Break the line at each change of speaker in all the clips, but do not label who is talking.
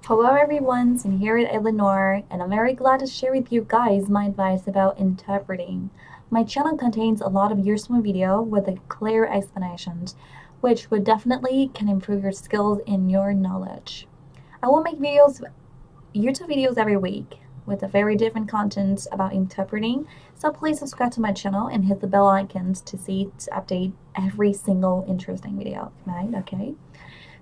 Hello everyone, I'm here with Eleanor, and I'm very glad to share with you guys my advice about interpreting. My channel contains a lot of useful video with a clear explanations, which would definitely can improve your skills and your knowledge. I will make YouTube videos every week with a very different content about interpreting, so please subscribe to my channel and hit the bell icons to update every single interesting video, right? Okay.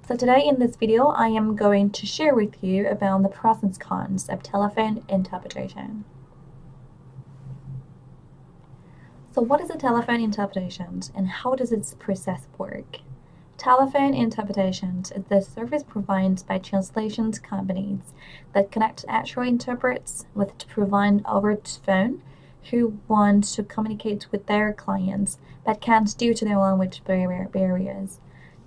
So today in this video, I am going to share with you about the pros and cons of telephone interpretation. So what is a telephone interpretation and how does its process work? Telephone interpretation is the service provided by translation companies that connect actual interpreters with to provide over the phone who want to communicate with their clients but can't due to their language barriers.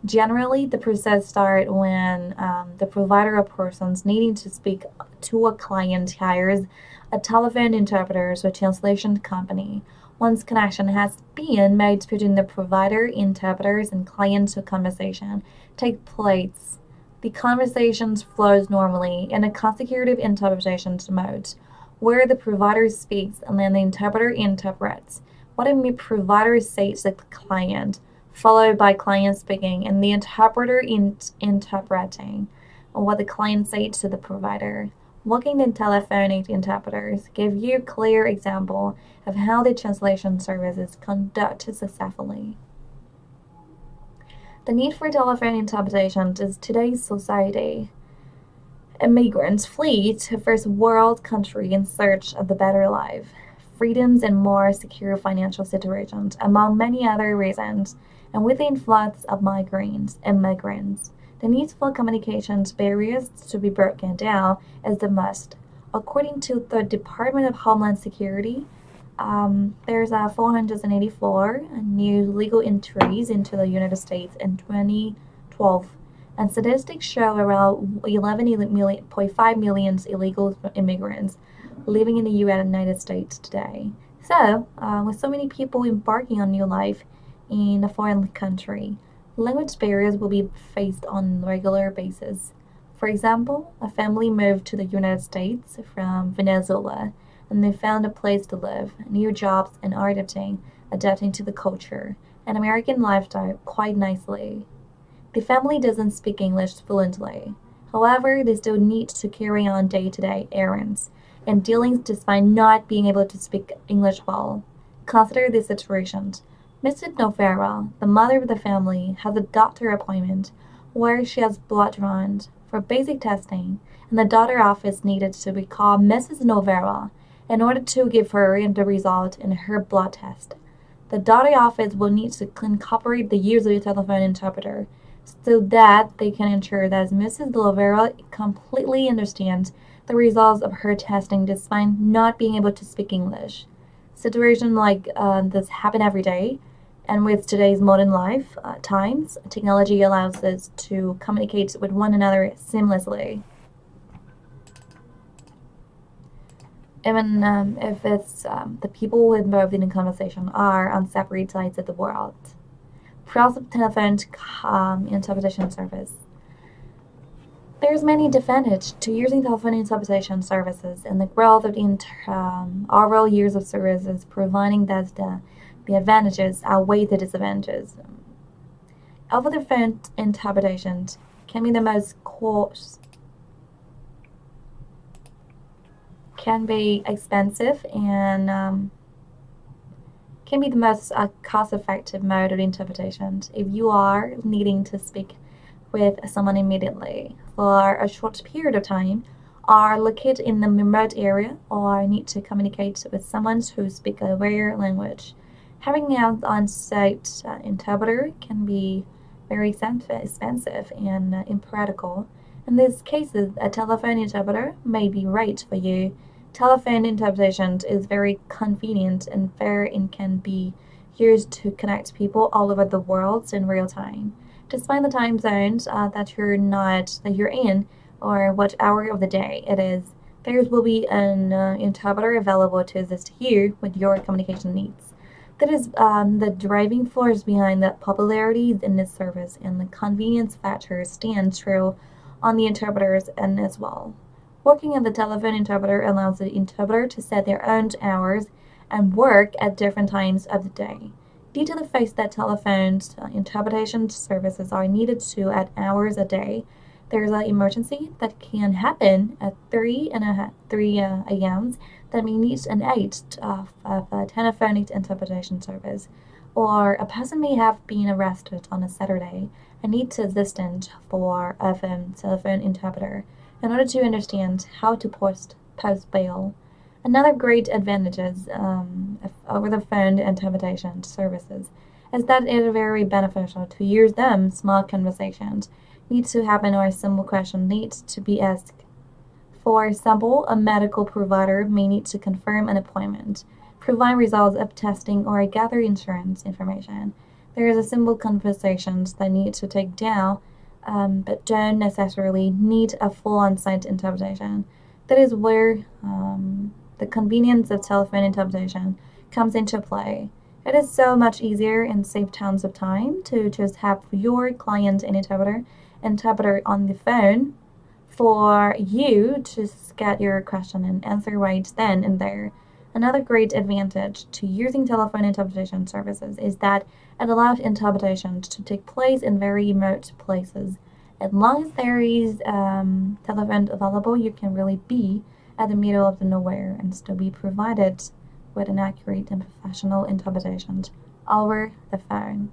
Generally, the process starts when the provider or persons needing to speak to a client hires a telephone interpreter or translation company. Once connection has been made between the provider, interpreters, and client, the conversation takes place. The conversation flows normally in a consecutive interpretation mode, where the provider speaks and then the interpreter interprets what the provider says to the client, followed by client speaking and the interpreter interpreting what the client says to the provider. Working in telephonic interpreters give you a clear example of how the translation service is conducted successfully. The need for telephone interpretation is today's society. Immigrants flee to first world country in search of the better life, freedoms, and more secure financial situations, among many other reasons. And with the influx of immigrants, the need for communications barriers to be broken down is the must. According to the Department of Homeland Security, there's 484 new legal entries into the United States in 2012, and statistics show around 11.5 million illegal immigrants living in the United States today. So, with so many people embarking on new life in a foreign country, language barriers will be faced on a regular basis. For example, a family moved to the United States from Venezuela, and they found a place to live, new jobs, and are adapting to the culture and American lifestyle quite nicely. The family doesn't speak English fluently. However, they still need to carry on day-to-day errands and dealings despite not being able to speak English well. Consider this situation. Mrs. Novera, the mother of the family, has a doctor appointment where she has blood drawn for basic testing, and the doctor office needed to recall Mrs. Novera in order to give her the result in her blood test. The doctor office will need to incorporate the use of a telephone interpreter so that they can ensure that Mrs. Novera completely understands the results of her testing despite not being able to speak English. Situations like this happen every day, and with today's modern life times, technology allows us to communicate with one another seamlessly. Even if it's the people involved in the conversation are on separate sides of the world. Pros of telephone interpretation service. There's many advantages to using telephone interpretation services, and the growth of overall use of services providing that the advantages outweigh the disadvantages. Over the phone interpretation can be the most can be expensive and can be the most cost-effective mode of interpretation if you are needing to speak with someone immediately for a short period of time, are located in a remote area, or need to communicate with someone who speaks a rare language. Having an on-site interpreter can be very expensive and impractical. In these cases, a telephone interpreter may be right for you. Telephone interpretation is very convenient and fair and can be used to connect people all over the world in real time. Despite the time zones that you're in, or what hour of the day it is, there will be an interpreter available to assist you with your communication needs. That is the driving force behind the popularity in this service, and the convenience factor stands true on the interpreter's end as well. Working at the telephone interpreter allows the interpreter to set their own hours and work at different times of the day. Due to the fact that telephone interpretation services are needed to at hours a day, there's an emergency that can happen at 3 a.m. that may need an aid of a telephonic interpretation service, or a person may have been arrested on a Saturday and needs assistance for a telephone interpreter in order to understand how to post bail. Another great advantages of over-the-phone interpretation services is that it is very beneficial to use them. Small conversations need to happen or a simple question needs to be asked. For example, a medical provider may need to confirm an appointment, provide results of testing, or gather insurance information. There is a simple conversations that need to take down, but don't necessarily need a full on-site interpretation. That is where the convenience of telephone interpretation comes into play. It is so much easier and save tons of time to just have your client and interpreter on the phone for you to get your question and answer right then and there. Another great advantage to using telephone interpretation services is that it allows interpretation to take place in very remote places. As long as there is telephone available, you can really be at the middle of the nowhere and still be provided with an accurate and professional interpretation over the phone.